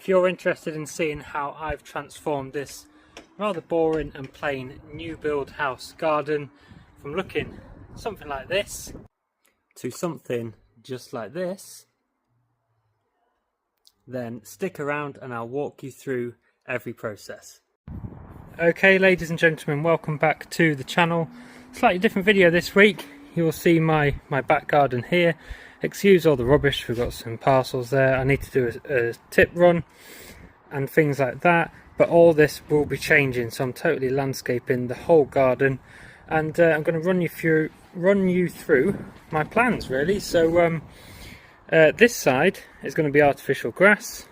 If you're interested in seeing how I've transformed this rather boring and plain new build house garden from looking something like this to something just like this, then stick around and I'll walk you through every process. Okay, ladies and gentlemen, welcome back to the channel. Slightly different video this week. You'll see my back garden here. Excuse all the rubbish, we've got some parcels there. I need to do a tip run and things like that, but all this will be changing, so I'm totally landscaping the whole garden, and I'm going to run you through my plans really. So this side is going to be artificial grass.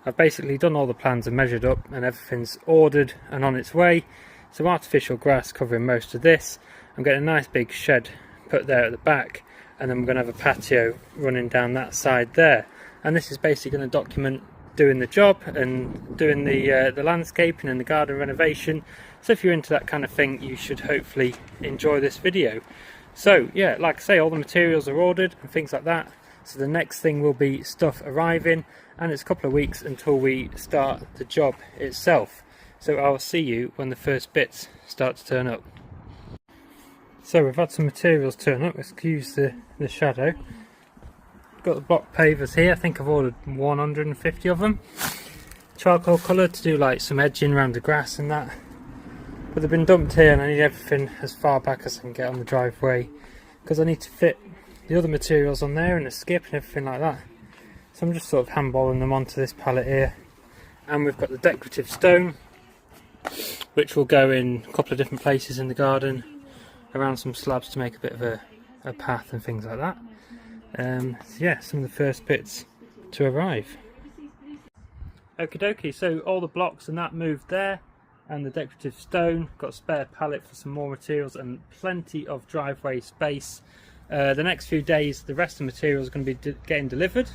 I've basically done all the plans and measured up, and everything's ordered and on its way. So artificial grass covering most of this. I'm getting a nice big shed put there at the back, and then we're going to have a patio running down that side there. And this is basically going to document doing the job and doing the landscaping and the garden renovation. So if you're into that kind of thing, you should hopefully enjoy this video. So yeah, like I say, all the materials are ordered and things like that. So the next thing will be stuff arriving, and it's a couple of weeks until we start the job itself. So I'll see you when the first bits start to turn up. So we've had some materials turn up, excuse the shadow. Got the block pavers here, I think I've ordered 150 of them. Charcoal colour to do like some edging around the grass and that. But they've been dumped here, and I need everything as far back as I can get on the driveway, because I need to fit the other materials on there and the skip and everything like that. So I'm just sort of handballing them onto this pallet here. And we've got the decorative stone, which will go in a couple of different places in the garden, around some slabs to make a bit of a path and things like that. So yeah, some of the first bits to arrive. Okie dokie, so all the blocks and that moved there, and the decorative stone, got a spare pallet for some more materials and plenty of driveway space. The next few days the rest of the materials are going to be getting delivered.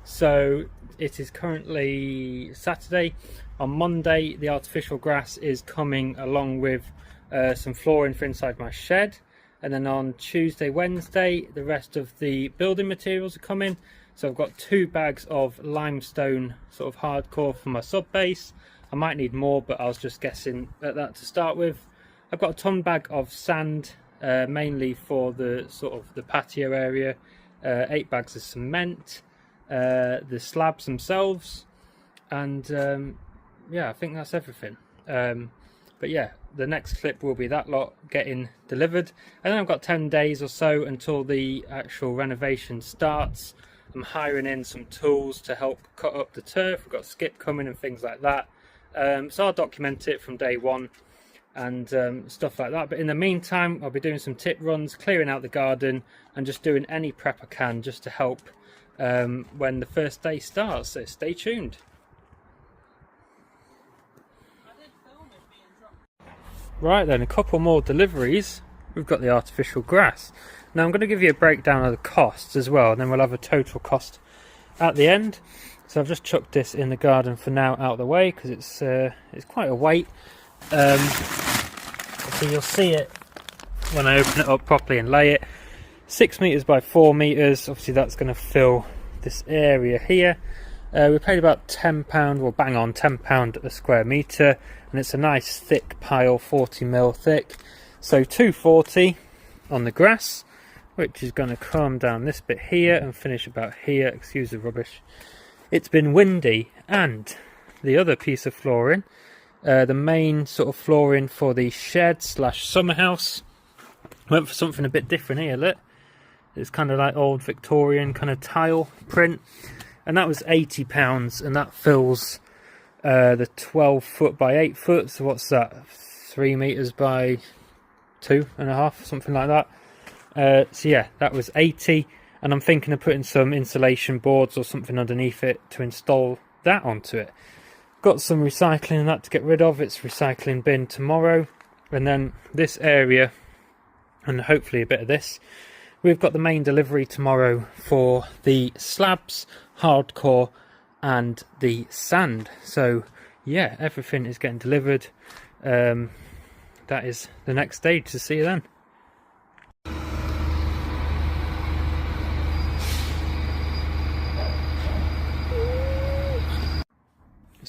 So it is currently Saturday. On Monday the artificial grass is coming along with some flooring for inside my shed, and then on Tuesday, Wednesday the rest of the building materials are coming. So I've got 2 bags of limestone sort of hardcore for my sub base. I might need more, but I was just guessing at that to start with. I've got a ton bag of sand, mainly for the sort of the patio area, 8 bags of cement, the slabs themselves, and yeah, I think that's everything. But yeah, the next clip will be that lot getting delivered, and then I've got 10 days or so until the actual renovation starts. I'm hiring in some tools to help cut up the turf. We've got skip coming and things like that, so I'll document it from day one and stuff like that. But in the meantime, I'll be doing some tip runs, clearing out the garden, and just doing any prep I can just to help when the first day starts. So stay tuned. Right then, a couple more deliveries. We've got the artificial grass. Now I'm going to give you a breakdown of the costs as well, and then we'll have a total cost at the end. So I've just chucked this in the garden for now out of the way, because it's quite a weight. So you'll see it when I open it up properly and lay it. 6 meters by 4 meters. Obviously that's going to fill this area here. We paid about £10, well bang on £10 a square metre, and it's a nice thick pile, 40mm thick. So £2.40 on the grass, which is going to come down this bit here and finish about here. Excuse the rubbish. It's been windy, and the other piece of flooring, the main sort of flooring for the shed slash summer house, went for something a bit different here. Look, it's kind of like old Victorian kind of tile print, and that was £80, and that fills the 12 foot by 8 foot. So what's that? 3 meters by 2.5, something like that. So yeah, that was 80, and I'm thinking of putting some insulation boards or something underneath it to install that onto it. Got some recycling and that to get rid of. It's recycling bin tomorrow, and then this area and hopefully a bit of this. We've got the main delivery tomorrow for the slabs, hardcore, and the sand. So yeah, everything is getting delivered. That is the next stage. To see you then.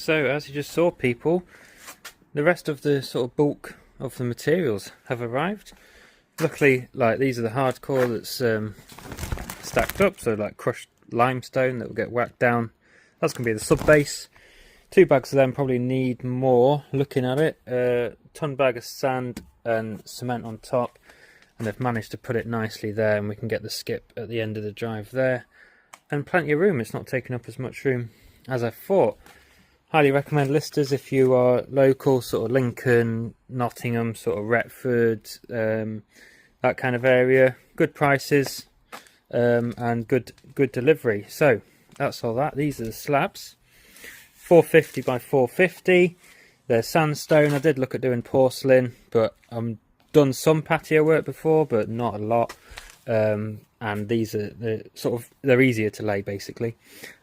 So as you just saw, people, the rest of the sort of bulk of the materials have arrived. Luckily, like, these are the hardcore that's stacked up, so like crushed limestone that will get whacked down. That's going to be the sub base. 2 bags of them, probably need more looking at it. Ton bag of sand and cement on top, and they've managed to put it nicely there, and we can get the skip at the end of the drive there, and plenty of room. It's not taking up as much room as I thought. Highly recommend listers if you are local, sort of Lincoln, Nottingham, sort of Retford, that kind of area. Good prices and good delivery. So that's all that. These are the slabs, 450 by 450. They're sandstone. I did look at doing porcelain, but I've done some patio work before, but not a lot. And these are they're easier to lay basically,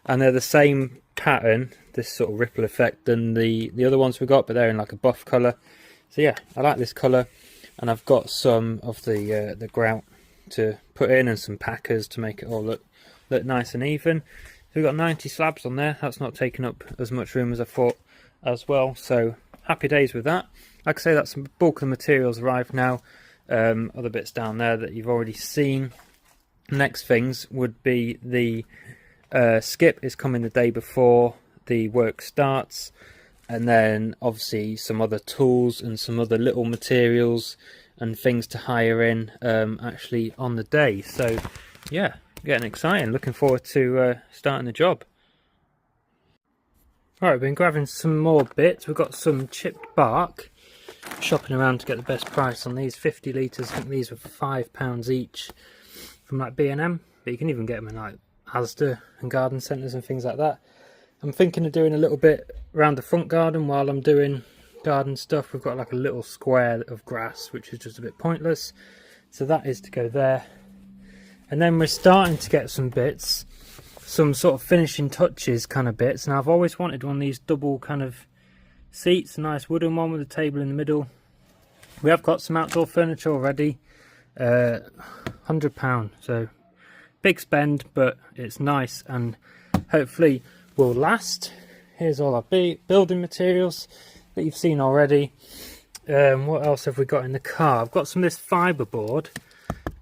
and they're the same pattern, this sort of ripple effect, than the other ones we got, but they're in like a buff colour. So yeah, I like this colour, and I've got some of the grout to put in and some packers to make it all look nice and even. So we've got 90 slabs on there. That's not taking up as much room as I thought as well, so happy days with that. Like I say, that's the bulk of the materials arrived now. Other bits down there that you've already seen. Next things would be the skip is coming the day before the work starts, and then obviously some other tools and some other little materials and things to hire in actually on the day. So yeah, getting exciting, looking forward to starting the job. Alright, we've been grabbing some more bits. We've got some chipped bark, shopping around to get the best price on these 50 litres. I think these were £5 each from like B&M, but you can even get them in like Asda and garden centres and things like that. I'm thinking of doing a little bit around the front garden while I'm doing garden stuff. We've got like a little square of grass which is just a bit pointless, so that is to go there. And then we're starting to get some bits, some sort of finishing touches kind of bits. And I've always wanted one of these double kind of seats, a nice wooden one with a table in the middle. We have got some outdoor furniture already, £100, so big spend, but it's nice and hopefully will last. Here's all our building materials that you've seen already. What else have we got in the car? I've got some of this fiberboard.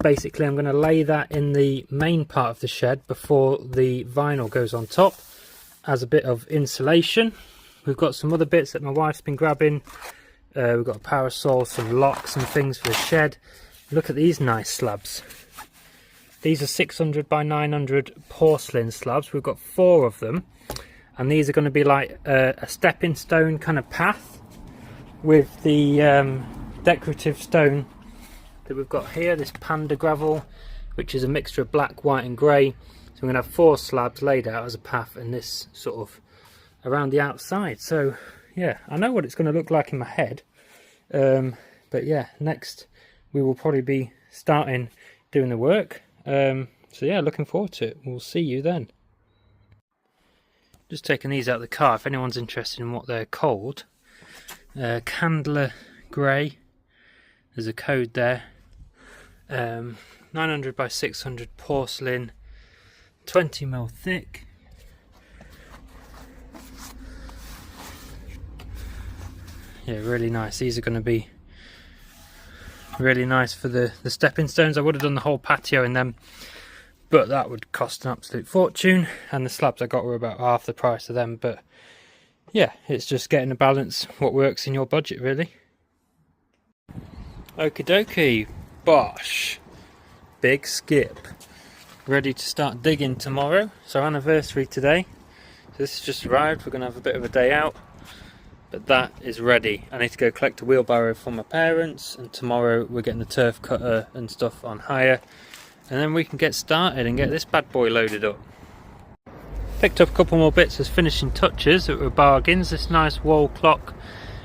Basically I'm going to lay that in the main part of the shed before the vinyl goes on top as a bit of insulation. We've got some other bits that my wife's been grabbing. We've got a parasol, some locks and things for the shed. Look at these nice slabs. These are 600 by 900 porcelain slabs. We've got 4 of them, and these are going to be like a stepping stone kind of path with the decorative stone that we've got here, this panda gravel, which is a mixture of black, white and grey. So we're going to have 4 slabs laid out as a path, and this sort of around the outside. So yeah, I know what it's going to look like in my head, but yeah, next we will probably be starting doing the work. So yeah, looking forward to it. We'll see you then. Just taking these out of the car if anyone's interested in what they're called. Candler Grey, there's a code there. 900 by 600 porcelain, 20mm thick. Yeah, really nice. These are going to be really nice for the stepping stones. I would have done the whole patio in them, but that would cost an absolute fortune, and the slabs I got were about half the price of them. But yeah, it's just getting a balance what works in your budget really. Okie dokie, bosh, big skip ready to start digging tomorrow. So anniversary today, so this has just arrived. We're going to have a bit of a day out, but that is ready. I need to go collect a wheelbarrow from my parents, and tomorrow we're getting the turf cutter and stuff on hire, and then we can get started and get this bad boy loaded up. Picked up a couple more bits as finishing touches that were bargains. This nice wall clock,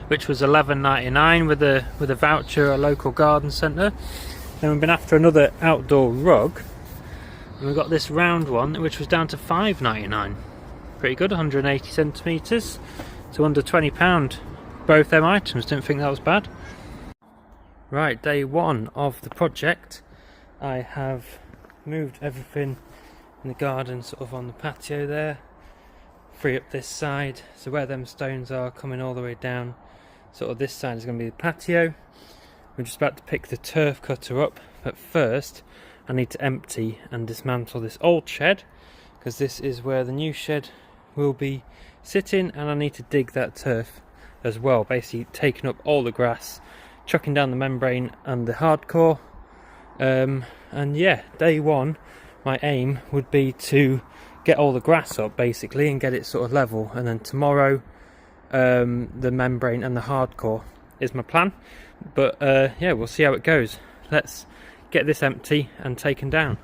which was £11.99 with a voucher at a local garden centre. Then we've been after another outdoor rug, and we've got this round one which was down to £5.99. Pretty good, 180 centimetres. So under £20, both them items. Didn't think that was bad. Right, day one of the project. I have moved everything in the garden sort of on the patio there. free up this side. So where them stones are coming all the way down, sort of this side is going to be the patio. We're just about to pick the turf cutter up, but first I need to empty and dismantle this old shed, because this is where the new shed will be sitting, and I need to dig that turf as well, basically taking up all the grass, chucking down the membrane and the hardcore. And yeah, day one my aim would be to get all the grass up basically and get it sort of level, and then tomorrow the membrane and the hardcore is my plan. But yeah, we'll see how it goes. Let's get this empty and taken down.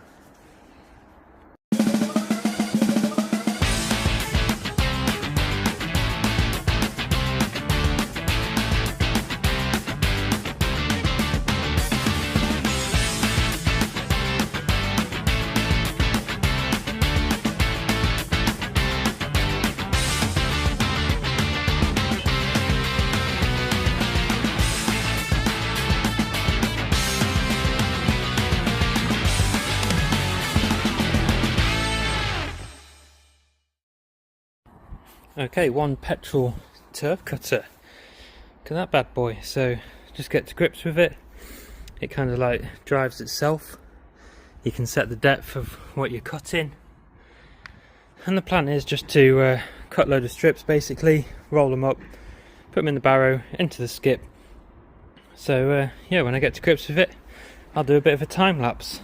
Okay, one petrol turf cutter. Look at that bad boy. So just get to grips with it. It kind of like drives itself. You can set the depth of what you're cutting. And the plan is just to cut a load of strips basically, roll them up, put them in the barrow, into the skip. So yeah, when I get to grips with it, I'll do a bit of a time lapse.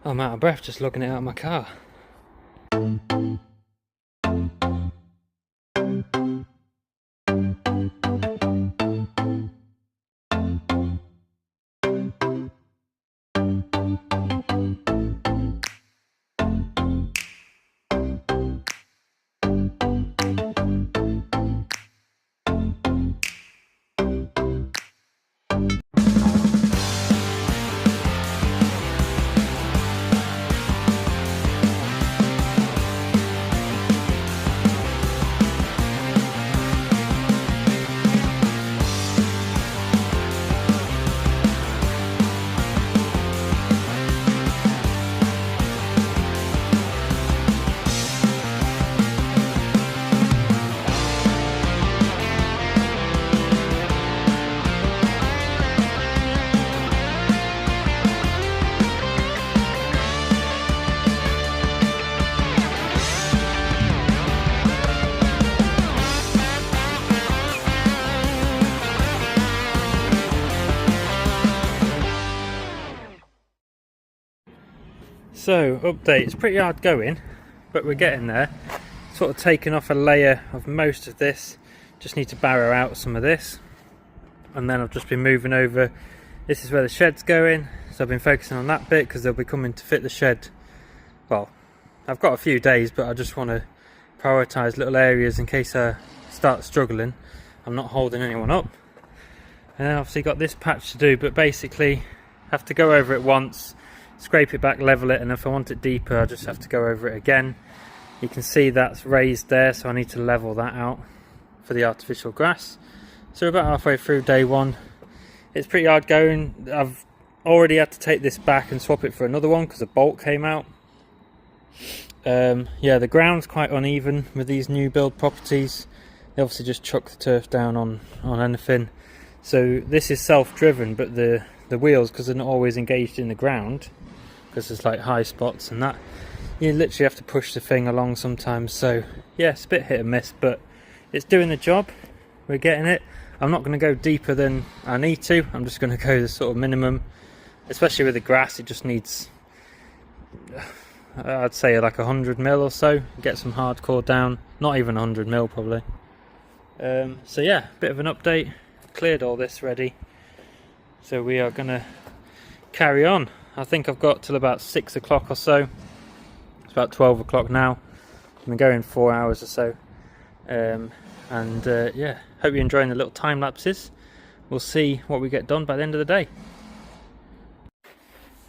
I'm out of breath just looking at it out of my car. So, update, it's pretty hard going, but we're getting there. Sort of taken off a layer of most of this, just need to barrow out some of this. And then I've just been moving over, this is where the shed's going, so I've been focusing on that bit because they'll be coming to fit the shed. Well, I've got a few days, but I just want to prioritise little areas in case I start struggling. I'm not holding anyone up. And obviously got this patch to do, but basically have to go over it once, scrape it back, level it, and if I want it deeper I just have to go over it again. You can see that's raised there, so I need to level that out for the artificial grass. So we're about halfway through day one. It's pretty hard going. I've already had to take this back and swap it for another one because a bolt came out. Yeah, the ground's quite uneven with these new build properties. They obviously just chuck the turf down on anything. So this is self-driven, but the wheels, because they're not always engaged in the ground, because there's like high spots and that, you literally have to push the thing along sometimes. So yeah, it's a bit hit and miss, but it's doing the job. We're getting it. I'm not going to go deeper than I need to. I'm just going to go the sort of minimum, especially with the grass. It just needs, I'd say like 100 mil or so. Get some hardcore down, not even 100 mil probably. So yeah, bit of an update. Cleared all this ready, so we are going to carry on. I think I've got till about 6 o'clock or so. It's about 12 o'clock now. I've been going 4 hours or so. Yeah, hope you're enjoying the little time lapses. We'll see what we get done by the end of the day.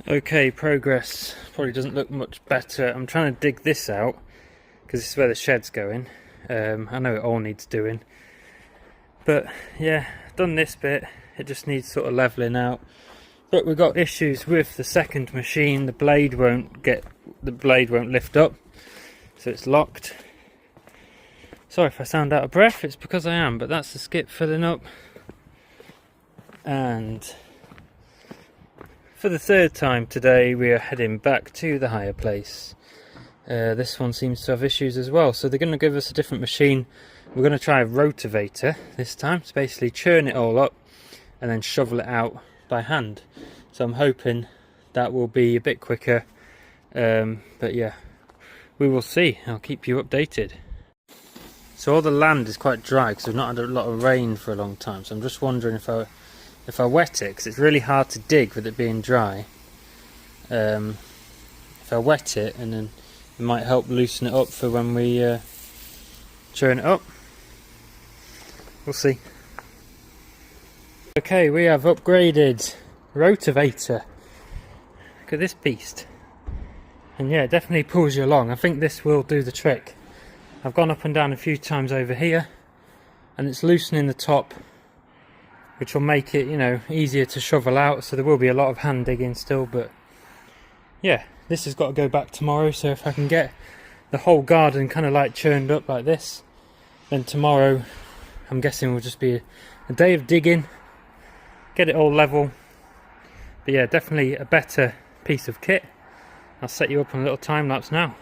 Okay, progress probably doesn't look much better. I'm trying to dig this out because this is where the shed's going. I know it all needs doing, but yeah, done this bit. It just needs sort of leveling out. But we've got issues with the second machine. The blade won't lift up, so it's locked. Sorry if I sound out of breath, it's because I am, but that's the skip filling up. And for the third time today we are heading back to the hire place. This one seems to have issues as well, so they're going to give us a different machine. We're going to try a rotavator this time to basically churn it all up and then shovel it out by hand. So I'm hoping that will be a bit quicker, but yeah, we will see. I'll keep you updated. So all the land is quite dry because we've not had a lot of rain for a long time, so I'm just wondering if I wet it, because it's really hard to dig with it being dry. If I wet it, and then it might help loosen it up for when we churn it up. We'll see. Okay, we have upgraded rotavator. Look at this beast. And yeah, it definitely pulls you along. I think this will do the trick. I've gone up and down a few times over here, and it's loosening the top, which will make it, you know, easier to shovel out. So there will be a lot of hand digging still, but yeah, this has got to go back tomorrow. So if I can get the whole garden kind of like churned up like this, then tomorrow I'm guessing will just be a day of digging, get it all level. But yeah, definitely a better piece of kit. I'll set you up on a little time lapse now.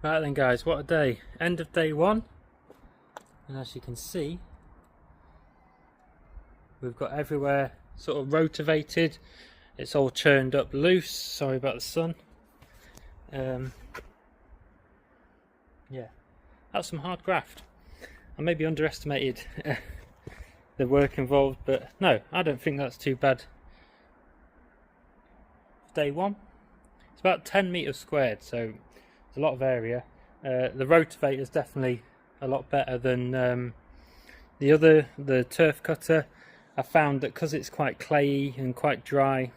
Right then guys, what a day. End of day one, and as you can see, we've got everywhere sort of rotavated. It's all churned up loose. Sorry about the sun. Yeah, that's some hard graft. I maybe underestimated the work involved, but no, I don't think that's too bad. Day one, it's about 10 meters squared, so a lot of area. The rotavator is definitely a lot better than the turf cutter. I found that because it's quite clayey and quite dry,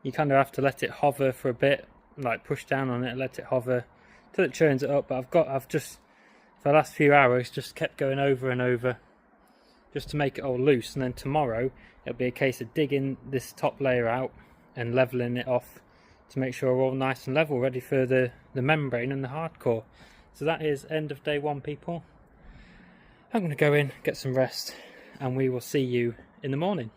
you kind of have to let it hover for a bit, like push down on it and let it hover till it churns it up. But I've just for the last few hours just kept going over and over just to make it all loose, and then tomorrow it'll be a case of digging this top layer out and leveling it off to make sure we're all nice and level, ready for the membrane and the hardcore. So that is end of day one, people. I'm going to go in, get some rest, and we will see you in the morning.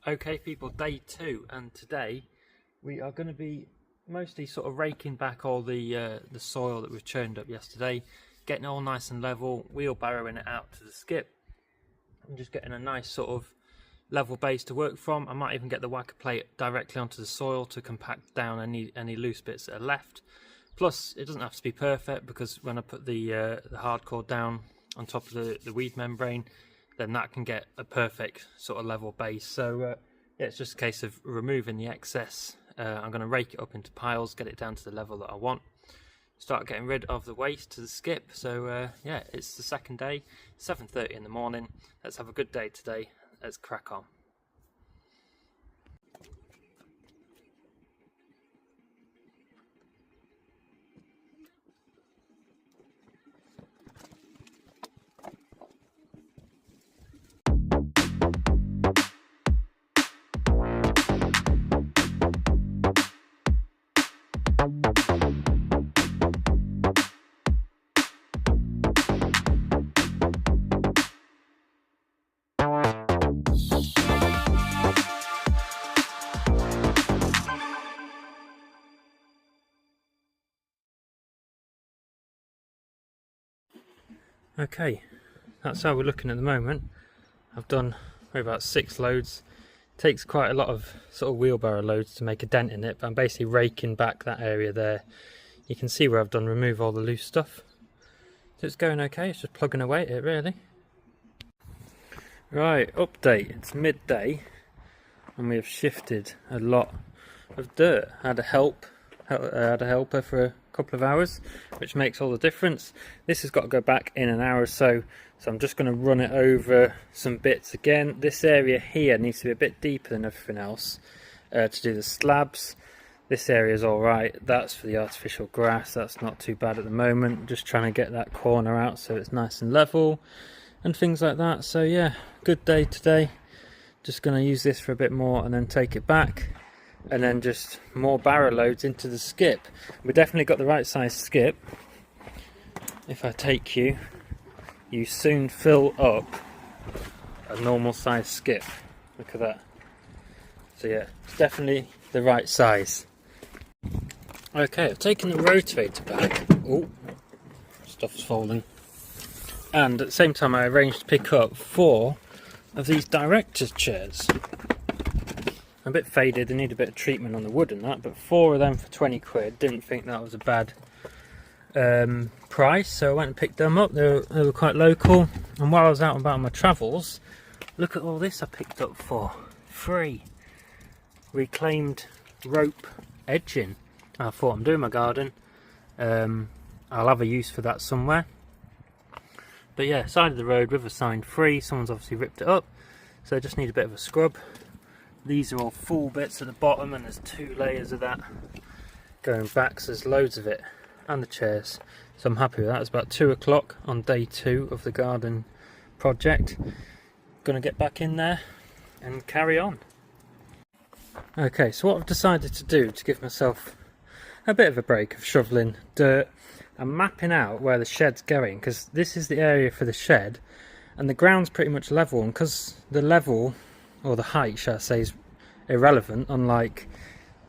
Okay people, day two, and today we are going to be mostly sort of raking back all the soil that we've churned up yesterday, getting it all nice and level, wheelbarrowing it out to the skip, and just getting a nice sort of level base to work from. I might even get the whacker plate directly onto the soil to compact down any loose bits that are left. Plus, it doesn't have to be perfect, because when I put the hardcore down on top of the weed membrane, then that can get a perfect sort of level base. So yeah, it's just a case of removing the excess. I'm going to rake it up into piles, get it down to the level that I want, start getting rid of the waste to the skip. So yeah, it's the second day, 7:30 in the morning. Let's have a good day today. Let's crack on. Okay, that's how we're looking at the moment. I've done about 6 loads. It takes quite a lot of sort of wheelbarrow loads to make a dent in it, but I'm basically raking back that area there. You can see where I've done remove all the loose stuff. So it's going okay, it's just plugging away at it really. Right, update, it's midday and we have shifted a lot of dirt. Had I had a helper for a couple of hours, which makes all the difference. This has got to go back in an hour or so, so I'm just going to run it over some bits again. This area here needs to be a bit deeper than everything else to do the slabs. This area is alright, that's for the artificial grass, that's not too bad at the moment. Just trying to get that corner out so it's nice and level and things like that. So yeah, good day today. Just going to use this for a bit more and then take it back, and then just more barrow loads into the skip. We definitely got the right size skip. If I take you, you soon fill up a normal size skip. Look at that. So yeah, it's definitely the right size. Okay, I've taken the rotator back. Oh, stuff's falling. And at the same time I arranged to pick up 4 of these director's chairs. A bit faded, they need a bit of treatment on the wood and that, but 4 of them for 20 quid. Didn't think that was a bad price, so I went and picked them up. They were quite local. And while I was out and about on my travels, look at all this I picked up for free. Reclaimed rope edging. I thought, I'm doing my garden, I'll have a use for that somewhere. But yeah, side of the road with a sign free. Someone's obviously ripped it up, so I just need a bit of a scrub. These are all full bits at the bottom, and there's 2 layers of that going back, so there's loads of it, and the chairs, so I'm happy with that. It's about 2 o'clock on day 2 of the garden project. Gonna get back in there and carry on. Okay, so what I've decided to do to give myself a bit of a break of shoveling dirt, I'm mapping out where the shed's going, because this is the area for the shed and the ground's pretty much level, and because the level, or the height shall I say, is irrelevant, unlike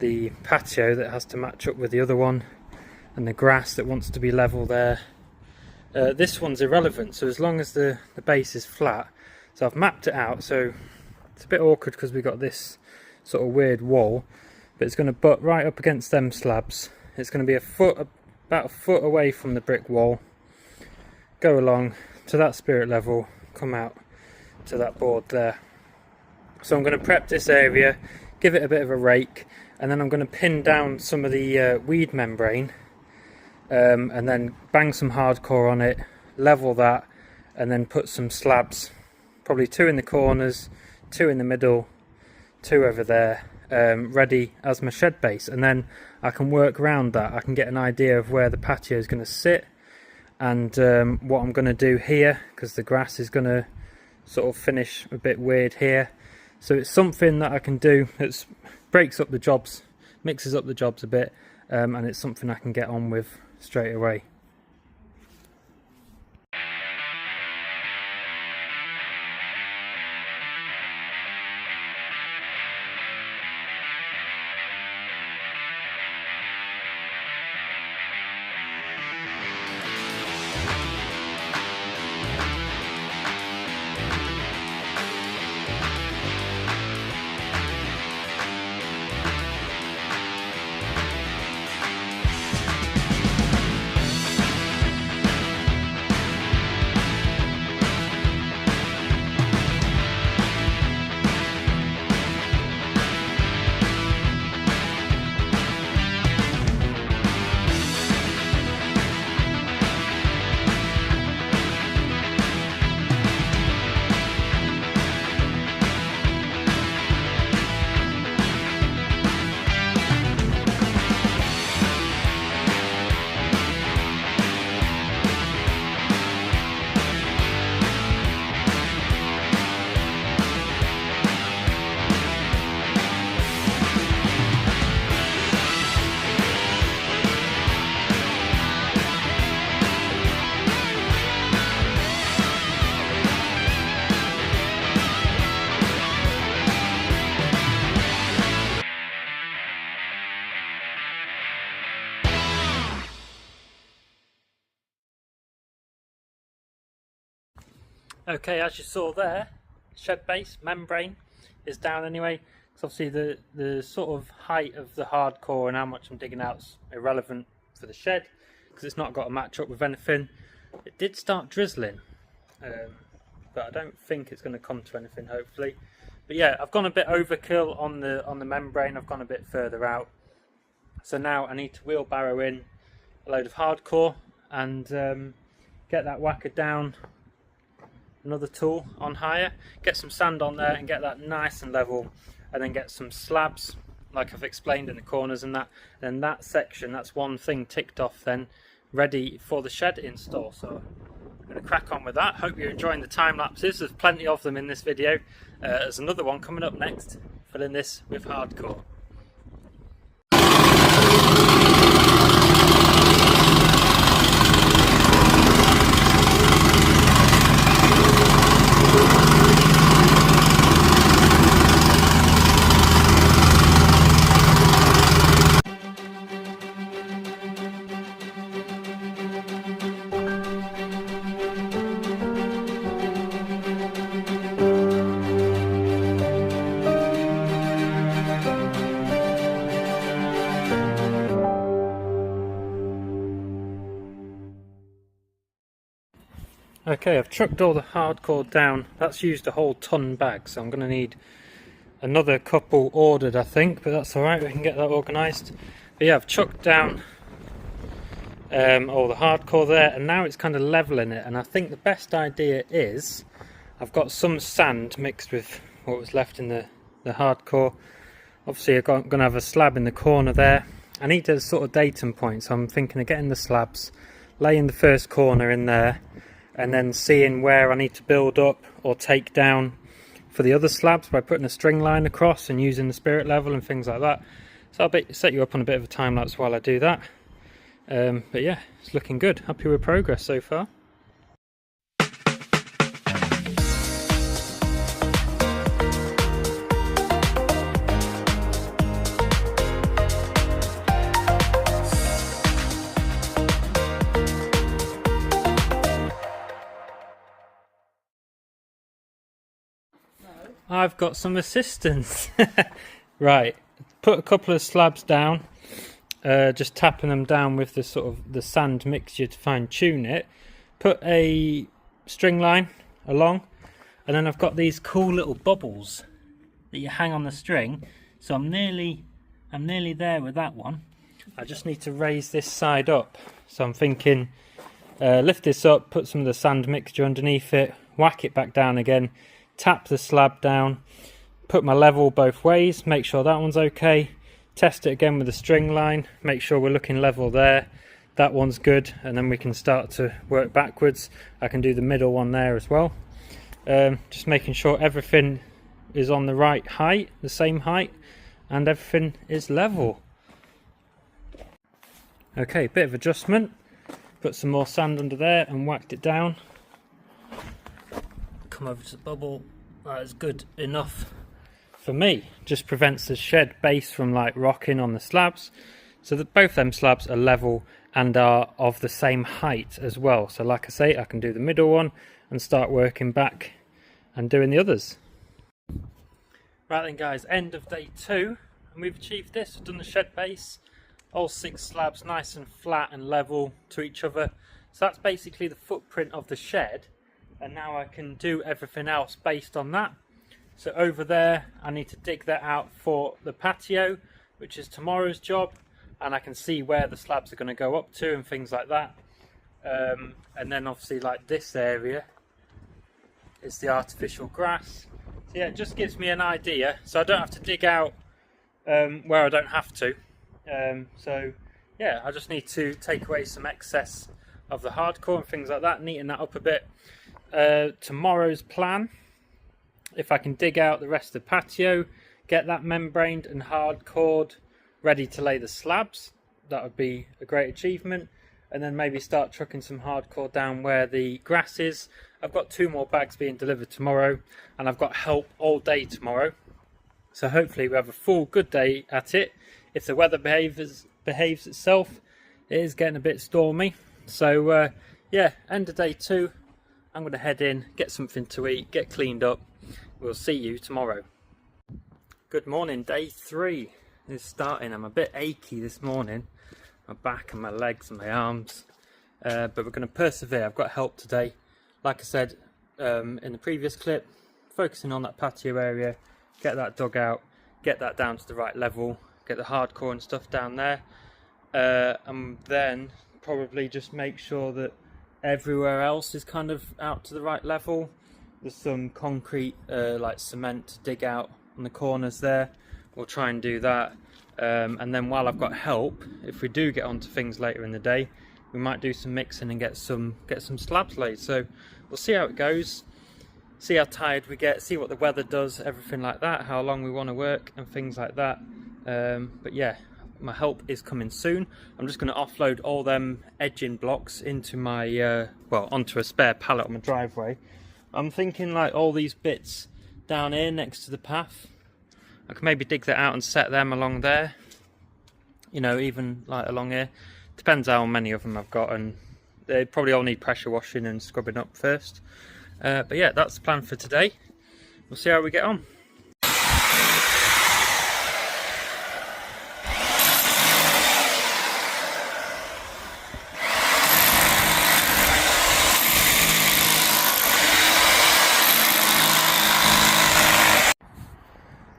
the patio that has to match up with the other one, and the grass that wants to be level there, this one's irrelevant. So as long as the base is flat, so I've mapped it out. So it's a bit awkward because we've got this sort of weird wall, but it's going to butt right up against them slabs. It's going to be about a foot away from the brick wall, go along to that spirit level, come out to that board there. So I'm going to prep this area, give it a bit of a rake, and then I'm going to pin down some of the weed membrane, and then bang some hardcore on it, level that, and then put some slabs, probably 2 in the corners, 2 in the middle, 2 over there, ready as my shed base. And then I can work around that. I can get an idea of where the patio is going to sit, and what I'm going to do here, because the grass is going to sort of finish a bit weird here. So it's something that I can do that breaks up the jobs, mixes up the jobs a bit, and it's something I can get on with straight away. Okay, as you saw there, shed base membrane is down anyway. So obviously the sort of height of the hardcore and how much I'm digging out is irrelevant for the shed, because it's not got to match up with anything. It did start drizzling, but I don't think it's going to come to anything, hopefully. But yeah, I've gone a bit overkill on the membrane. I've gone a bit further out. So now I need to wheelbarrow in a load of hardcore and get that whacker down another tool on hire, get some sand on there and get that nice and level, and then get some slabs like I've explained in the corners and that. Then that section, that's one thing ticked off, then ready for the shed install. So I'm going to crack on with that. Hope you're enjoying the time lapses. There's plenty of them in this video. There's another one coming up next, filling this with hardcore. Okay, I've trucked all the hardcore down. That's used a whole ton bag, so I'm going to need another couple ordered, I think, but that's alright, we can get that organised. But yeah, I've chucked down all the hardcore there, and now it's kind of levelling it, and I think the best idea is I've got some sand mixed with what was left in the hardcore. Obviously I'm going to have a slab in the corner there. I need a sort of datum point, so I'm thinking of getting the slabs, laying the first corner in there, and then seeing where I need to build up or take down for the other slabs by putting a string line across and using the spirit level and things like that. So I'll set you up on a bit of a time lapse while I do that. But yeah, it's looking good. Happy with progress so far. I've got some assistance. Right, put a couple of slabs down, just tapping them down with the sort of the sand mixture to fine tune it. Put a string line along, and then I've got these cool little bubbles that you hang on the string. So I'm nearly there with that one. I just need to raise this side up. So I'm thinking, lift this up, put some of the sand mixture underneath it, whack it back down again, tap the slab down, put my level both ways, make sure that one's okay, test it again with the string line, make sure we're looking level there, that one's good, and then we can start to work backwards. I can do the middle one there as well. Just making sure everything is on the right height, the same height, and everything is level. Okay, bit of adjustment, put some more sand under there and whacked it down. Come over to the bubble. That is good enough for me. Just prevents the shed base from like rocking on the slabs, so that both them slabs are level and are of the same height as well. So like I say, I can do the middle one and start working back and doing the others. Right then guys, end of day 2, and we've achieved this. We've done the shed base, all 6 slabs nice and flat and level to each other. So that's basically the footprint of the shed. And now I can do everything else based on that. So over there, I need to dig that out for the patio, which is tomorrow's job. And I can see where the slabs are going to go up to and things like that. And then obviously like this area is the artificial grass. So yeah, it just gives me an idea. So I don't have to dig out where I don't have to. So yeah, I just need to take away some excess of the hardcore and things like that, neaten that up a bit. Tomorrow's plan, if I can dig out the rest of the patio, get that membraned and hardcored, ready to lay the slabs, that would be a great achievement. And then maybe start trucking some hardcore down where the grass is. I've got 2 more bags being delivered tomorrow, and I've got help all day tomorrow, so hopefully we have a full good day at it. If the weather behaves itself, it is getting a bit stormy. So yeah, end of day 2, I'm going to head in, get something to eat, get cleaned up. We'll see you tomorrow. Good morning, day 3 is starting. I'm a bit achy this morning, my back and my legs and my arms, but we're going to persevere. I've got help today. Like I said in the previous clip, focusing on that patio area, get that dug out, get that down to the right level, get the hardcore and stuff down there, and then probably just make sure that everywhere else is kind of out to the right level. There's some concrete like cement to dig out on the corners there. We'll try and do that, and then while I've got help, if we do get onto things later in the day, we might do some mixing and get some slabs laid. So we'll see how it goes, see how tired we get, see what the weather does, everything like that, how long we want to work and things like that. But yeah, my help is coming soon. I'm just going to offload all them edging blocks into my well, onto a spare pallet on my driveway. I'm thinking like all these bits down here next to the path, I can maybe dig that out and set them along there, you know, even like along here. Depends how many of them I've got, and they probably all need pressure washing and scrubbing up first. But yeah, that's the plan for today. We'll see how we get on.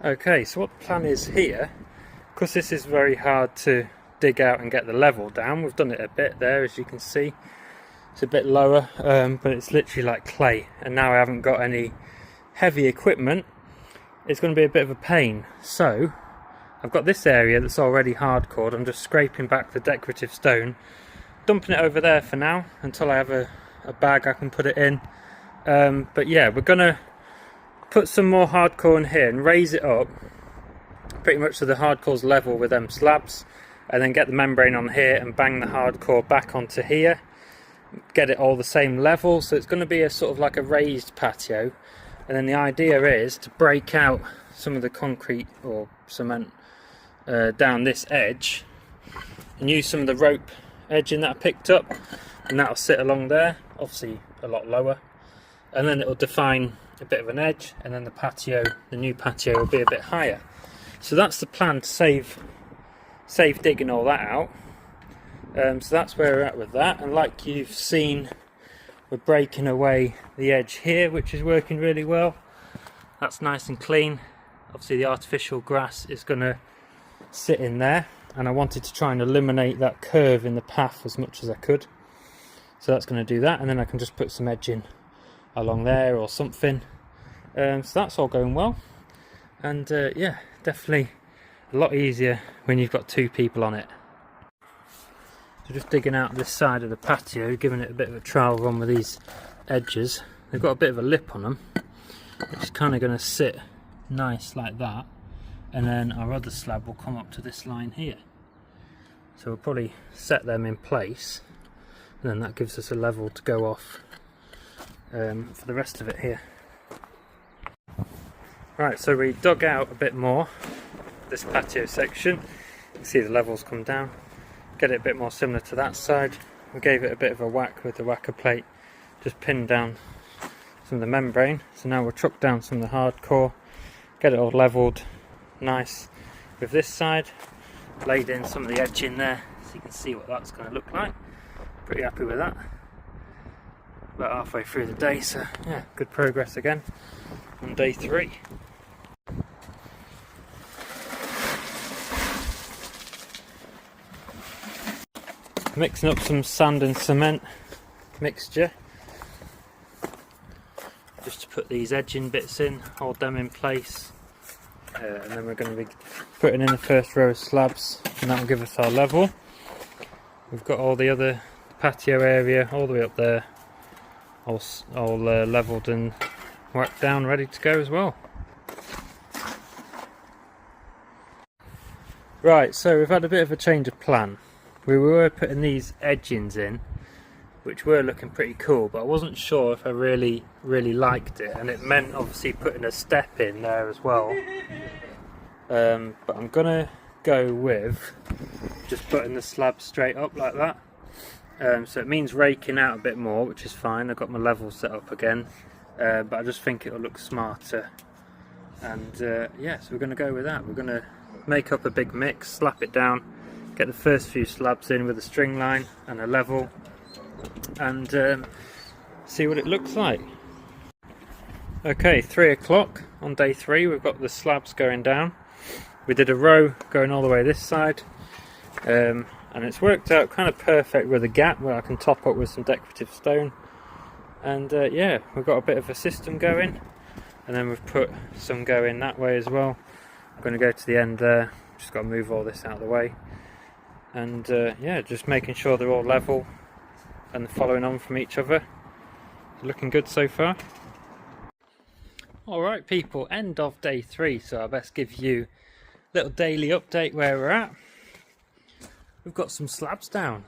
Okay, so what the plan is here, because this is very hard to dig out and get the level down, we've done it a bit there, as you can see. It's a bit lower, but it's literally like clay, and now I haven't got any heavy equipment. It's going to be a bit of a pain. So I've got this area that's already hardcored. I'm just scraping back the decorative stone, dumping it over there for now until I have a bag I can put it in. But yeah, we're gonna put some more hardcore in here and raise it up pretty much so the hardcore's level with them slabs, and then get the membrane on here and bang the hardcore back onto here, get it all the same level. So it's going to be a sort of like a raised patio, and then the idea is to break out some of the concrete or cement down this edge and use some of the rope edging that I picked up, and that'll sit along there, obviously a lot lower, and then it'll define a bit of an edge, and then the patio, the new patio, will be a bit higher. So that's the plan, to save digging all that out. So that's where we're at with that, and like you've seen, we're breaking away the edge here, which is working really well. That's nice and clean. Obviously the artificial grass is going to sit in there, and I wanted to try and eliminate that curve in the path as much as I could. So that's going to do that, and then I can just put some edging along there or something. So that's all going well, and yeah, definitely a lot easier when you've got two people on it. So just digging out this side of the patio, giving it a bit of a trial run with these edges. They've got a bit of a lip on them, which is kind of going to sit nice like that, and then our other slab will come up to this line here. So we'll probably set them in place, and then that gives us a level to go off for the rest of it here. Right, so we dug out a bit more this patio section. You can see the levels come down, get it a bit more similar to that side. We gave it a bit of a whack with the whacker plate, just pinned down some of the membrane. So now we'll chuck down some of the hardcore, get it all levelled nice with this side, laid in some of the edge in there so you can see what that's going to look like. Pretty happy with that. About halfway through the day, so yeah, good progress again on day 3. Mixing up some sand and cement mixture just to put these edging bits in, hold them in place, and then we're going to be putting in the first row of slabs, and that will give us our level. We've got all the other patio area all the way up there all levelled and whacked down, ready to go as well. Right, so we've had a bit of a change of plan. We were putting these edgings in, which were looking pretty cool, but I wasn't sure if I really liked it, and it meant obviously putting a step in there as well. But I'm gonna go with just putting the slab straight up like that. So it means raking out a bit more, which is fine. I've got my level set up again, but I just think it'll look smarter. And yeah, so we're going to go with that. We're going to make up a big mix, slap it down, get the first few slabs in with a string line and a level, and see what it looks like. Okay, 3 o'clock on day 3. We've got the slabs going down. we did a row going all the way this side, and it's worked out kind of perfect with a gap where I can top up with some decorative stone. And yeah, we've got a bit of a system going, and then we've put some going that way as well. I'm going to go to the end there, just got to move all this out of the way, and yeah, just making sure they're all level and following on from each other. Looking good so far. Alright people, end of day 3, so I best give you a little daily update where we're at. We've got some slabs down.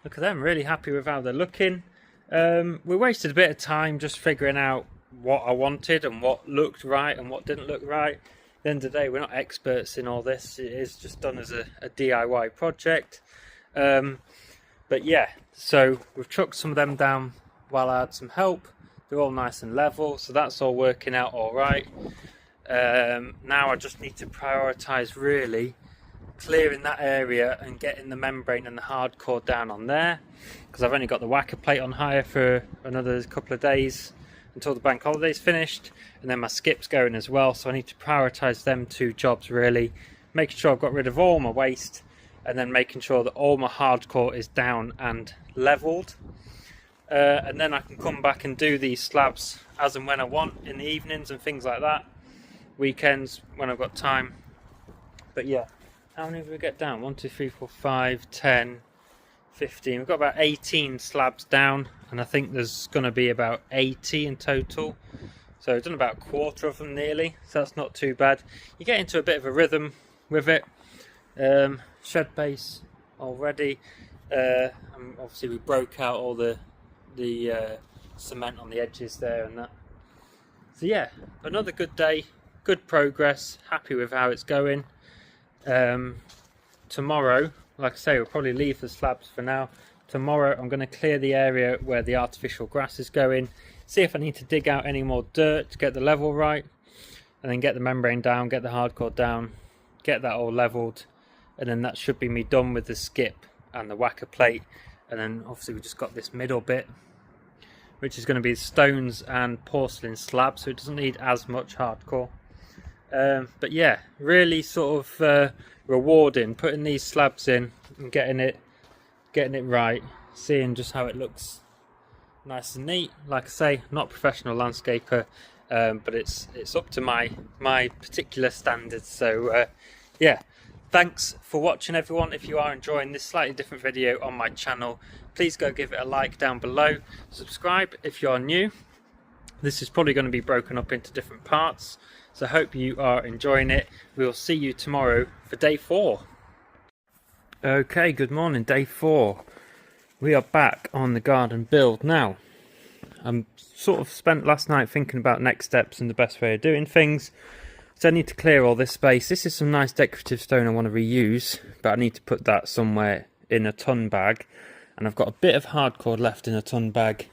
Look at them, really happy with how they're looking. We wasted a bit of time just figuring out what I wanted and what looked right and what didn't look right. At the end of the day, we're not experts in all this, it is just done as a DIY project. But yeah, so we've chucked some of them down while I had some help. They're all nice and level, so that's all working out all right. Now I just need to prioritise really clearing that area and getting the membrane and the hardcore down on there, because I've only got the whacker plate on hire for another couple of days until the bank holiday's finished, and then my skip's going as well, so I need to prioritise them 2 jobs really, making sure I've got rid of all my waste and then making sure that all my hardcore is down and levelled. And then I can come back and do these slabs as and when I want in the evenings and things like that, weekends when I've got time. But yeah, how many did we get down? 1, 2, 3, 4, 5, 10, 15. We've got about 18 slabs down, and I think there's going to be about 80 in total. So I've done about a quarter of them nearly, so that's not too bad. You get into a bit of a rhythm with it. Shed base already. And obviously we broke out all the cement on the edges there and that. So yeah, another good day, good progress, happy with how it's going. Tomorrow, like I say, we'll probably leave the slabs for now. Tomorrow I'm going to clear the area where the artificial grass is going, see if I need to dig out any more dirt to get the level right, and then get the membrane down, get the hardcore down, get that all leveled, and then that should be me done with the skip and the whacker plate. And then obviously we just got this middle bit, which is going to be stones and porcelain slabs, so it doesn't need as much hardcore. But yeah, really sort of rewarding putting these slabs in and getting it right, seeing just how it looks nice and neat. Like I say, not a professional landscaper, but it's up to my particular standards. So yeah, thanks for watching everyone. If you are enjoying this slightly different video on my channel, please go give it a like down below. Subscribe if you are new. This is probably going to be broken up into different parts, so I hope you are enjoying it. We will see you tomorrow for day 4. Okay, good morning, day 4. We are back on the garden build now. I'm sort of spent last night thinking about next steps and the best way of doing things. So I need to clear all this space. This is some nice decorative stone I want to reuse, but I need to put that somewhere in a ton bag. And I've got a bit of hardcore left in a ton bag.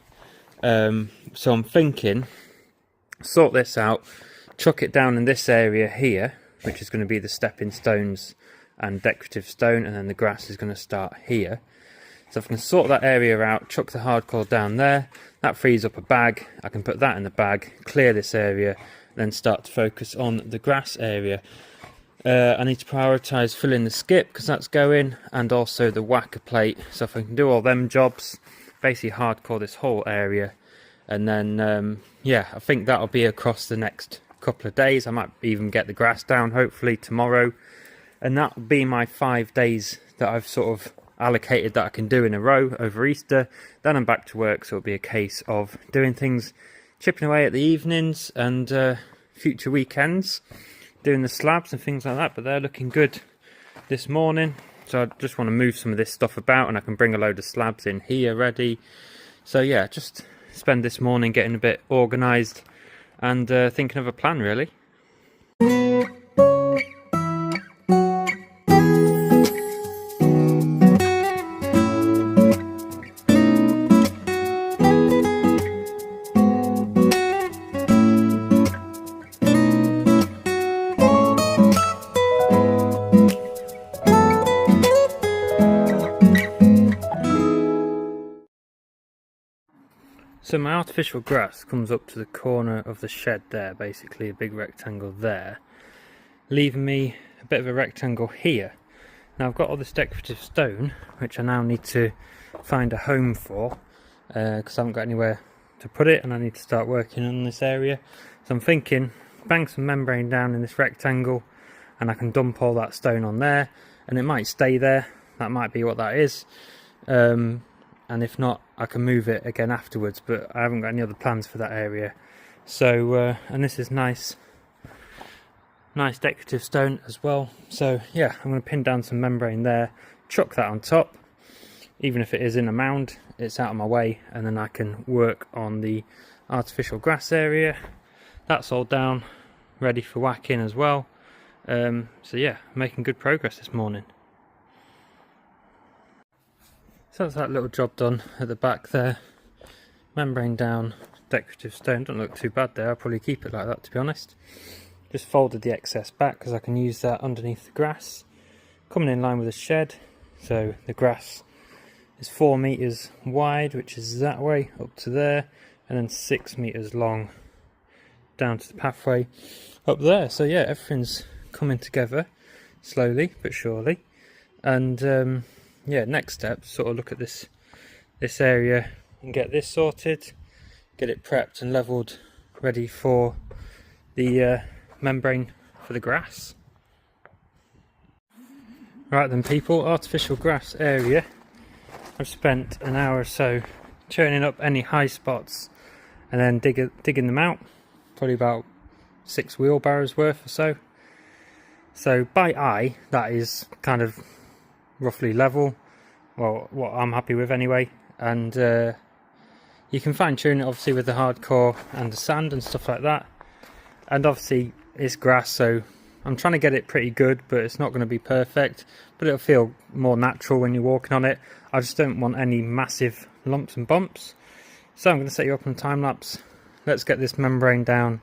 So I'm thinking, sort this out, chuck it down in this area here, which is going to be the stepping stones and decorative stone, and then the grass is going to start here. So if I can sort that area out, chuck the hardcore down there, that frees up a bag. I can put that in the bag, clear this area, then start to focus on the grass area. I need to prioritise filling the skip because that's going, and also the whacker plate. So if I can do all them jobs, basically hardcore this whole area, and then yeah, I think that'll be across the next couple of days. I might even get the grass down hopefully tomorrow, and that'll be my 5 days that I've sort of allocated that I can do in a row over Easter. Then I'm back to work, so it'll be a case of doing things, chipping away at the evenings and future weekends, doing the slabs and things like that. But they're looking good this morning, so I just want to move some of this stuff about, and I can bring a load of slabs in here ready. So yeah, just spend this morning getting a bit organised and thinking of a plan really. So my artificial grass comes up to the corner of the shed there, basically a big rectangle there. leaving me a bit of a rectangle here. Now I've got all this decorative stone, which I now need to find a home for, because I haven't got anywhere to put it and I need to start working on this area. So I'm thinking, bang some membrane down in this rectangle and I can dump all that stone on there, and it might stay there. That might be what that is. And if not, I can move it again afterwards, but I haven't got any other plans for that area. So, and this is nice decorative stone as well. So yeah, I'm going to pin down some membrane there, chuck that on top. Even if it is in a mound, it's out of my way, and then I can work on the artificial grass area. That's all down, ready for whacking as well. So yeah, making good progress this morning. So that's that little job done at the back there. Membrane down, decorative stone, don't look too bad there. I'll probably keep it like that, to be honest. Just folded the excess back because I can use that underneath the grass. Coming in line with the shed, so the grass is 4 meters wide, which is that way up to there, and then 6 meters long down to the pathway up there. So yeah, everything's coming together slowly but surely. And yeah, next step, sort of look at this area and get this sorted, get it prepped and leveled, ready for the membrane for the grass. Right then people, artificial grass area. I've spent an hour or so churning up any high spots and then digging them out, probably about 6 wheelbarrows worth or so. So by eye, that is kind of roughly level, well, what I'm happy with anyway. And you can fine tune it obviously with the hardcore and the sand and stuff like that. And obviously it's grass, so I'm trying to get it pretty good, but it's not going to be perfect, but it'll feel more natural when you're walking on it. I just don't want any massive lumps and bumps. So I'm going to set you up on time lapse. Let's get this membrane down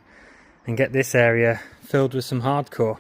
and get this area filled with some hardcore.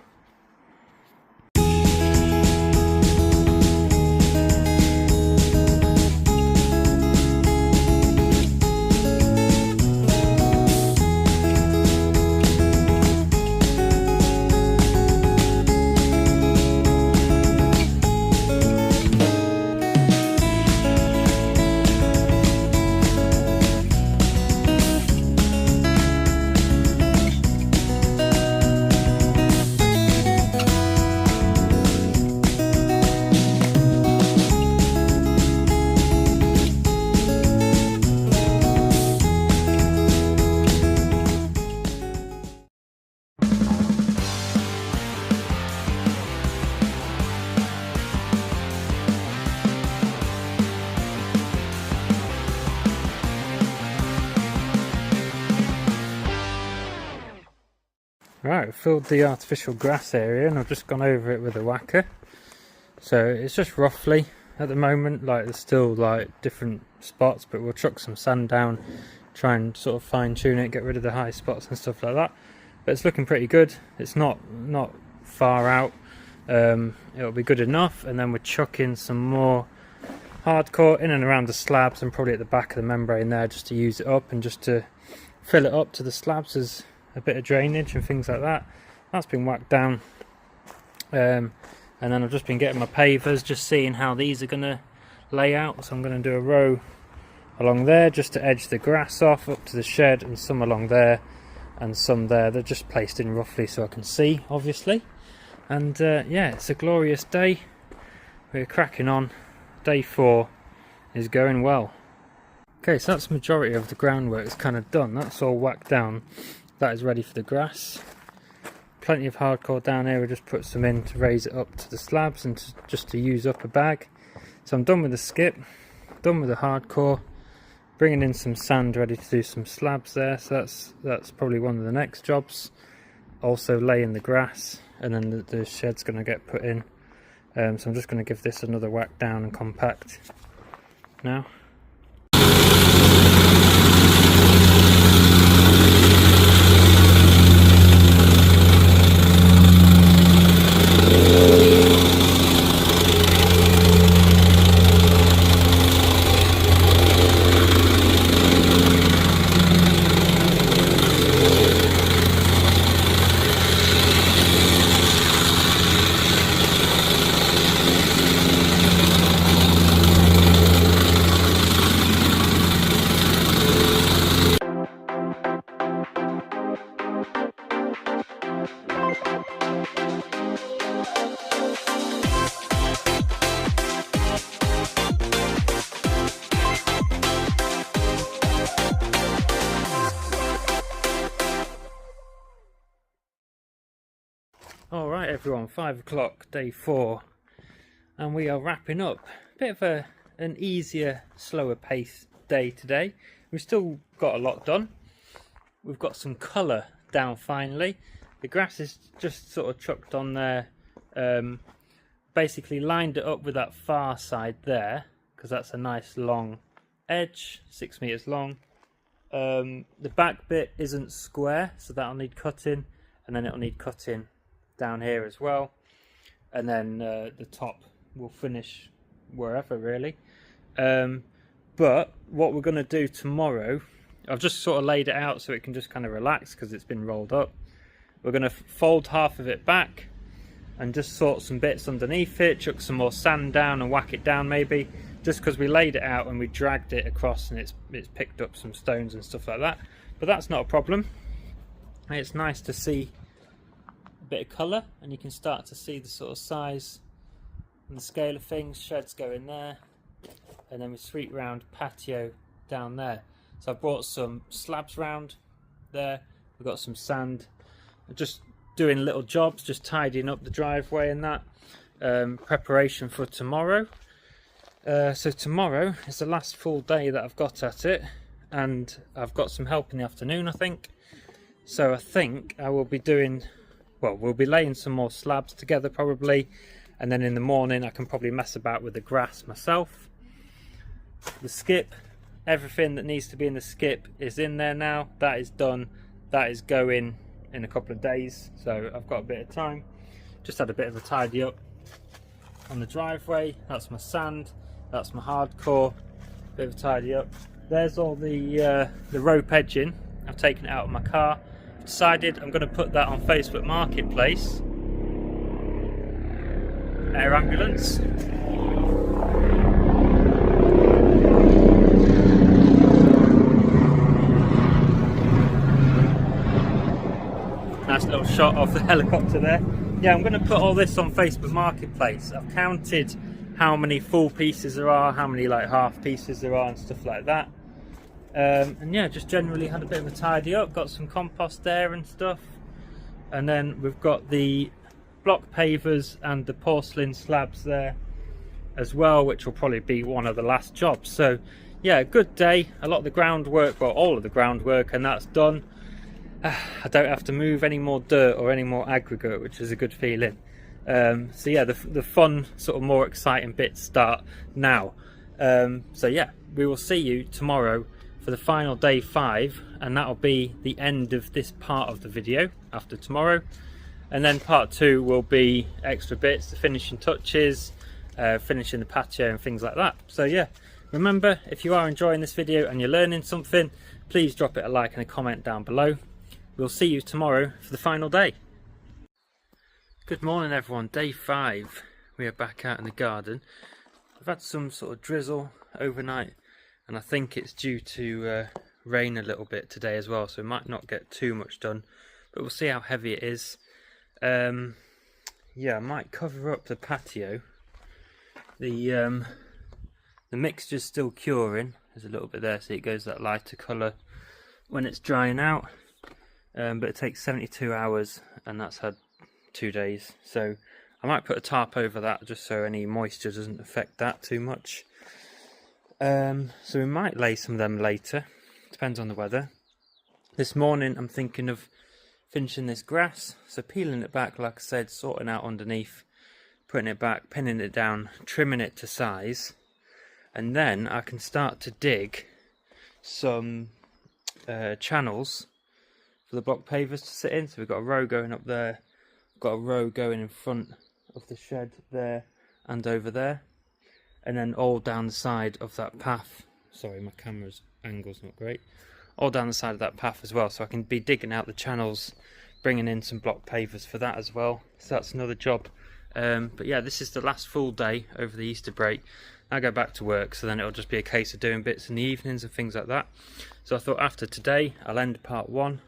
Right, I've filled the artificial grass area and I've just gone over it with a whacker. So it's just roughly at the moment, like there's still like different spots, but we'll chuck some sand down, try and sort of fine tune it, get rid of the high spots and stuff like that. But it's looking pretty good. It's not far out. It'll be good enough, and then we're chucking some more hardcore in and around the slabs and probably at the back of the membrane there, just to use it up and just to fill it up to the slabs as a bit of drainage and things like that. That's been whacked down, and then I've just been getting my pavers, just seeing how these are going to lay out. So I'm going to do a row along there just to edge the grass off up to the shed, and some along there and some there. They're just placed in roughly so I can see, obviously. And yeah, it's a glorious day. We're cracking on. Day 4 is going well. Okay, so that's the majority of the groundwork is kind of done. That's all whacked down. That is ready for the grass. Plenty of hardcore down here. We just put some in to raise it up to the slabs and just to use up a bag. So I'm done with the skip, done with the hardcore, bringing in some sand ready to do some slabs there. So that's probably one of the next jobs. Also laying the grass, and then the shed's going to get put in. So I'm just going to give this another whack down and compact now. Right everyone, 5 o'clock, day 4, and we are wrapping up. Bit of an easier, slower pace day today. We've still got a lot done. We've got some colour down finally. The grass is just sort of chucked on there. Basically lined it up with that far side there, because that's a nice long edge, 6 meters long. The back bit isn't square, so that'll need cutting, and then it'll need cutting down here as well, and then the top will finish wherever really. But what we're going to do tomorrow, I've just sort of laid it out so it can just kind of relax because it's been rolled up. We're going to fold half of it back and just sort some bits underneath it, chuck some more sand down and whack it down maybe, just because we laid it out and we dragged it across and it's picked up some stones and stuff like that. But that's not a problem. It's nice to see a bit of colour, and you can start to see the sort of size and the scale of things. Sheds go in there, and then we sweep round patio down there. So I brought some slabs round there. We've got some sand. I'm just doing little jobs, just tidying up the driveway and that. Preparation for tomorrow. So tomorrow is the last full day that I've got at it, and I've got some help in the afternoon, I think. So I think I will be doing, well, we'll be laying some more slabs together probably, and then in the morning I can probably mess about with the grass myself. The skip, everything that needs to be in the skip is in there now. That is done. That is going in a couple of days, so I've got a bit of time. Just had a bit of a tidy up on the driveway. That's my sand, that's my hardcore, bit of a tidy up. There's all the rope edging. I've taken it out of my car. I've decided I'm going to put that on Facebook Marketplace. Air ambulance. Nice little shot of the helicopter there. Yeah, I'm going to put all this on Facebook Marketplace. I've counted how many full pieces there are, how many like half pieces there are and stuff like that. And yeah, just generally had a bit of a tidy up, got some compost there and stuff. And then we've got the block pavers and the porcelain slabs there as well, which will probably be one of the last jobs. So yeah, good day. A lot of the groundwork, well, all of the groundwork, and that's done. I don't have to move any more dirt or any more aggregate, which is a good feeling. So yeah, the fun, sort of more exciting bits start now. So yeah, we will see you tomorrow for the final day 5, and that'll be the end of this part of the video after tomorrow. And then part 2 will be extra bits, the finishing touches, finishing the patio and things like that. So yeah, remember, if you are enjoying this video and you're learning something, please drop it a like and a comment down below. We'll see you tomorrow for the final day. Good morning everyone, day 5. We are back out in the garden. I've had some sort of drizzle overnight, and I think it's due to rain a little bit today as well, so we might not get too much done, but we'll see how heavy it is. Yeah, I might cover up the patio. The mixture's still curing. There's a little bit there, so it goes that lighter colour when it's drying out. But it takes 72 hours, and that's had 2 days, so I might put a tarp over that just so any moisture doesn't affect that too much. So we might lay some of them later, depends on the weather. This morning I'm thinking of finishing this grass, so peeling it back, like I said, sorting out underneath, putting it back, pinning it down, trimming it to size, and then I can start to dig some channels for the block pavers to sit in. So we've got a row going up there, got a row going in front of the shed there and over there, and then all down the side of that path. Sorry, my camera's angle's not great. All down the side of that path as well, so I can be digging out the channels, bringing in some block pavers for that as well. So that's another job. But yeah, this is the last full day over the Easter break. I go back to work, so then it'll just be a case of doing bits in the evenings and things like that. So I thought after today I'll end part 1.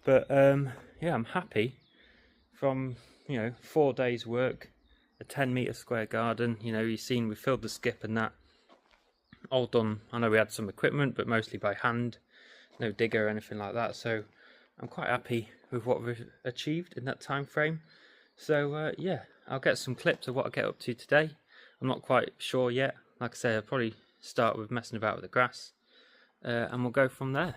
But yeah, I'm happy. From 4 days work, a 10-metre square garden. You've seen we filled the skip and that, all done. I know we had some equipment, but mostly by hand, no digger or anything like that. So I'm quite happy with what we've achieved in that time frame. So yeah, I'll get some clips of what I get up to today. I'm not quite sure yet. Like I say, I'll probably start with messing about with the grass, and we'll go from there.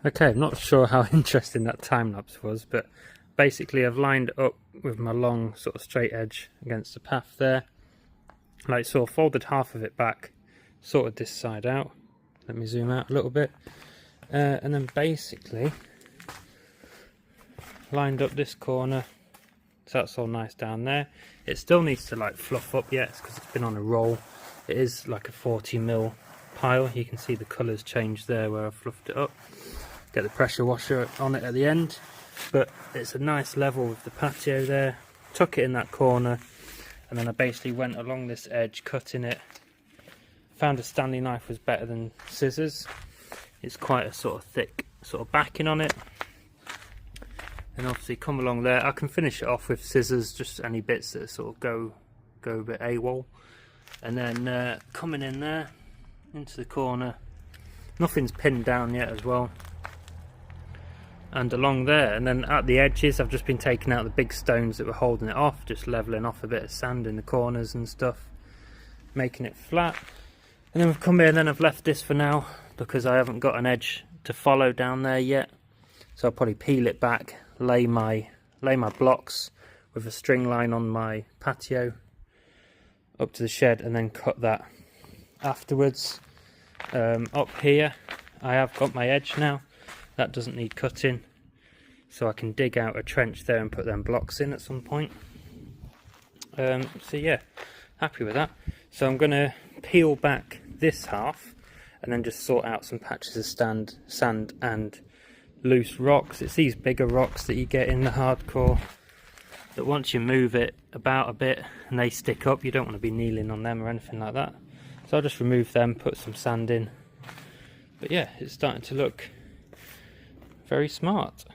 Okay, I'm not sure how interesting that time lapse was, but basically I've lined up with my long sort of straight edge against the path there. Like so, folded half of it back, sorted this side out. Let me zoom out a little bit. And then basically lined up this corner, so that's all nice down there. It still needs to like fluff up yet because it's been on a roll. It is like a 40mm pile. You can see the colours change there where I fluffed it up. Get the pressure washer on it at the end, but it's a nice level with the patio there. Tuck it in that corner, and then I basically went along this edge, cutting it. Found a Stanley knife was better than scissors. It's quite a sort of thick sort of backing on it, and obviously come along there. I can finish it off with scissors, just any bits that sort of go a bit AWOL, and then coming in there into the corner. Nothing's pinned down yet as well. And along there, and then at the edges I've just been taking out the big stones that were holding it off, just levelling off a bit of sand in the corners and stuff, making it flat. And then we've come here, and then I've left this for now because I haven't got an edge to follow down there yet. So I'll probably peel it back, lay my blocks with a string line on my patio up to the shed, and then cut that afterwards. Up here I have got my edge now. That doesn't need cutting, so I can dig out a trench there and put them blocks in at some point. So yeah, happy with that. So I'm going to peel back this half and then just sort out some patches of sand and loose rocks. It's these bigger rocks that you get in the hardcore that once you move it about a bit and they stick up, you don't want to be kneeling on them or anything like that. So I'll just remove them, put some sand in. But yeah, it's starting to look very smart.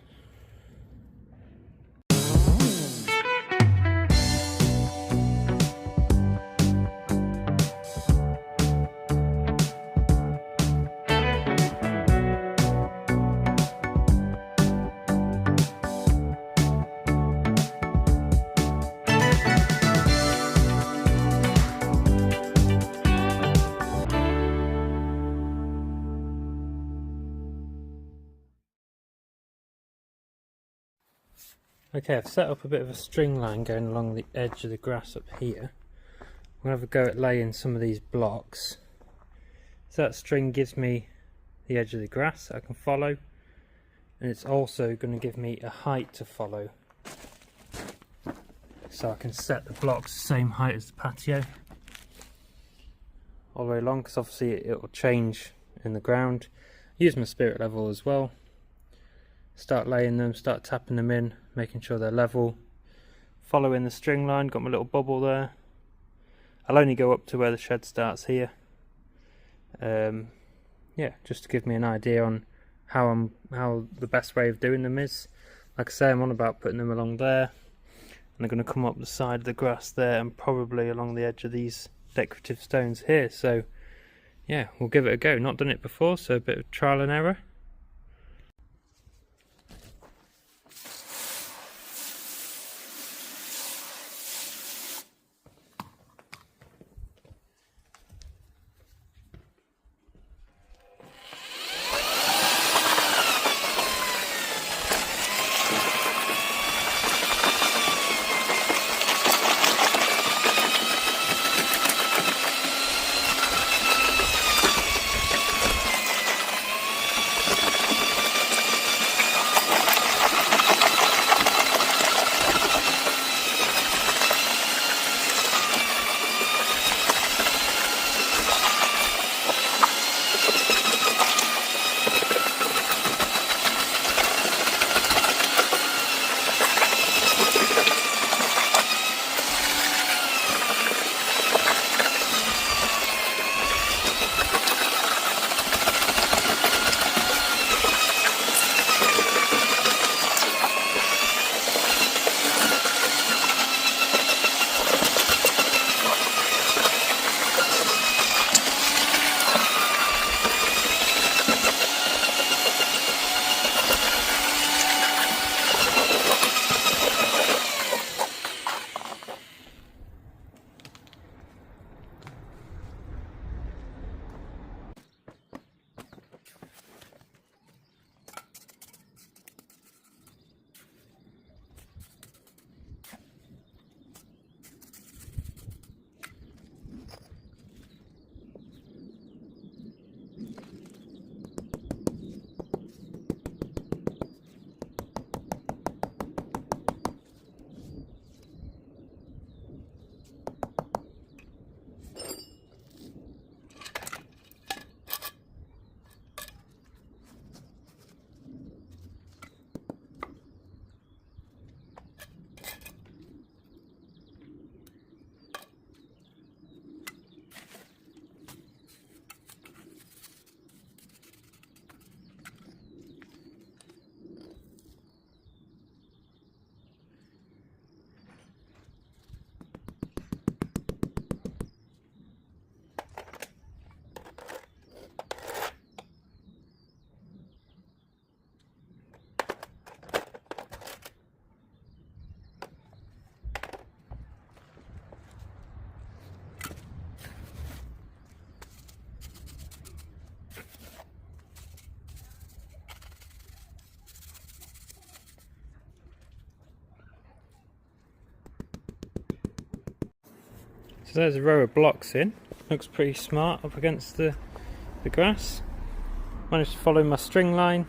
Okay, I've set up a bit of a string line going along the edge of the grass up here. I'm going to have a go at laying some of these blocks. So that string gives me the edge of the grass I can follow, and it's also going to give me a height to follow. So I can set the blocks the same height as the patio all the way along, because obviously it will change in the ground. Use my spirit level as well. Start laying them, start tapping them in, making sure they're level. Following the string line, got my little bubble there. I'll only go up to where the shed starts here. Yeah, just to give me an idea on how the best way of doing them is. Like I say, I'm on about putting them along there, and they're going to come up the side of the grass there, and probably along the edge of these decorative stones here. So yeah, we'll give it a go. Not done it before, so a bit of trial and error. So there's a row of blocks in. Looks pretty smart up against the grass. Managed to follow my string line,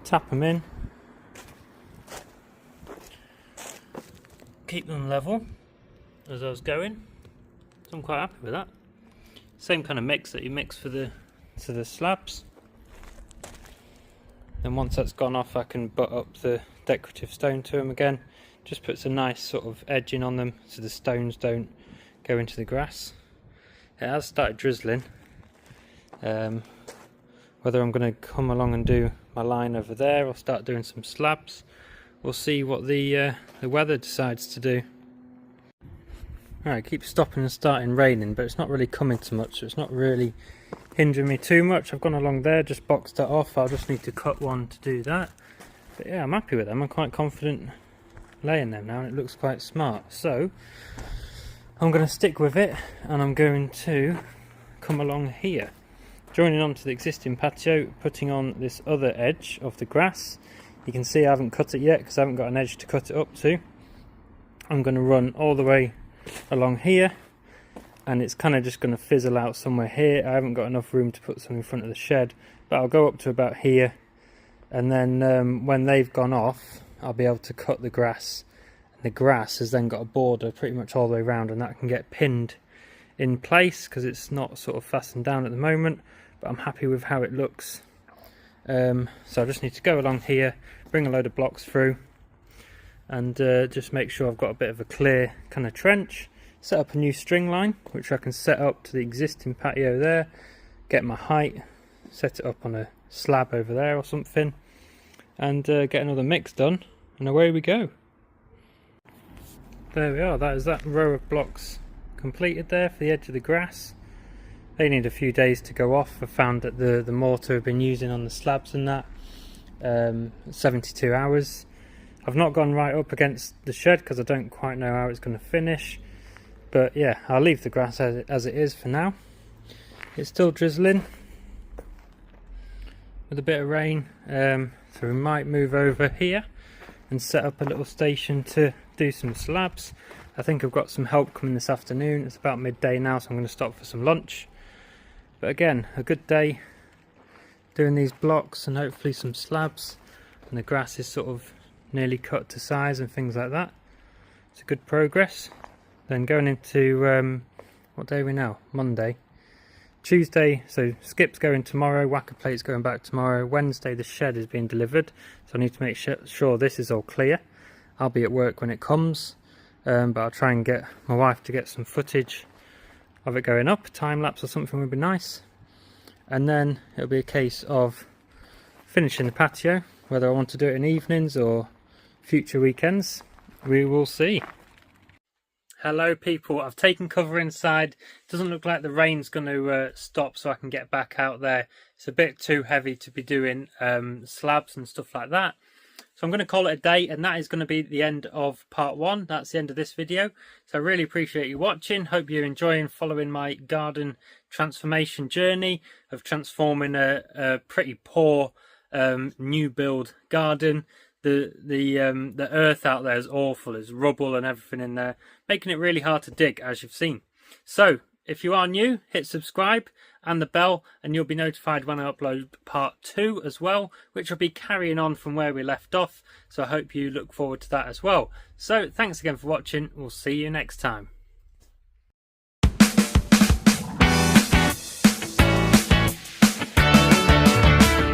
tap them in, keep them level as I was going. So I'm quite happy with that. Same kind of mix that you mix for the slabs. Then once that's gone off, I can butt up the decorative stone to them again. Just puts a nice sort of edging on them so the stones don't go into the grass. It has started drizzling. Whether I'm going to come along and do my line over there or start doing some slabs, we'll see what the weather decides to do. Alright, it keeps stopping and starting raining, but it's not really coming too much, so it's not really hindering me too much. I've gone along there, just boxed that off. I'll just need to cut one to do that. But yeah, I'm happy with them. I'm quite confident laying them now, and it looks quite smart. So I'm going to stick with it, and I'm going to come along here, joining onto the existing patio, putting on this other edge of the grass. You can see I haven't cut it yet because I haven't got an edge to cut it up to. I'm going to run all the way along here, and it's kind of just going to fizzle out somewhere here. I haven't got enough room to put some in front of the shed, but I'll go up to about here, and then when they've gone off, I'll be able to cut the grass. And the grass has then got a border pretty much all the way around, and that can get pinned in place because it's not sort of fastened down at the moment, but I'm happy with how it looks. So I just need to go along here, bring a load of blocks through, and just make sure I've got a bit of a clear kind of trench, set up a new string line which I can set up to the existing patio there, get my height, set it up on a slab over there or something, and get another mix done, and away we go. There we are, that is that row of blocks completed there for the edge of the grass. They need a few days to go off. I found that the mortar I've been using on the slabs and that 72 hours. I've not gone right up against the shed because I don't quite know how it's going to finish, but yeah, I'll leave the grass as it is for now. It's still drizzling with a bit of rain, so we might move over here and set up a little station to do some slabs. I think I've got some help coming this afternoon. It's about midday now, so I'm going to stop for some lunch. But again, a good day doing these blocks and hopefully some slabs, and the grass is sort of nearly cut to size and things like that. It's a good progress. Then going into what day are we now? Monday. Tuesday, so Skip's going tomorrow, Whacker Plate's going back tomorrow. Wednesday the shed is being delivered, so I need to make sure this is all clear. I'll be at work when it comes, but I'll try and get my wife to get some footage of it going up. Time lapse or something would be nice. And then it'll be a case of finishing the patio, whether I want to do it in evenings or future weekends, we will see. Hello people, I've taken cover inside. Doesn't look like the rain's going to stop, so I can get back out there. It's a bit too heavy to be doing slabs and stuff like that. So I'm going to call it a day, and that is going to be the end of part one. That's the end of this video. So I really appreciate you watching. Hope you're enjoying following my garden transformation journey of transforming a pretty poor new build garden. The earth out there is awful. There's rubble and everything in there, making it really hard to dig, as you've seen. So if you are new, hit subscribe and the bell, and you'll be notified when I upload part 2 as well, which will be carrying on from where we left off. So I hope you look forward to that as well. So thanks again for watching. We'll see you next time.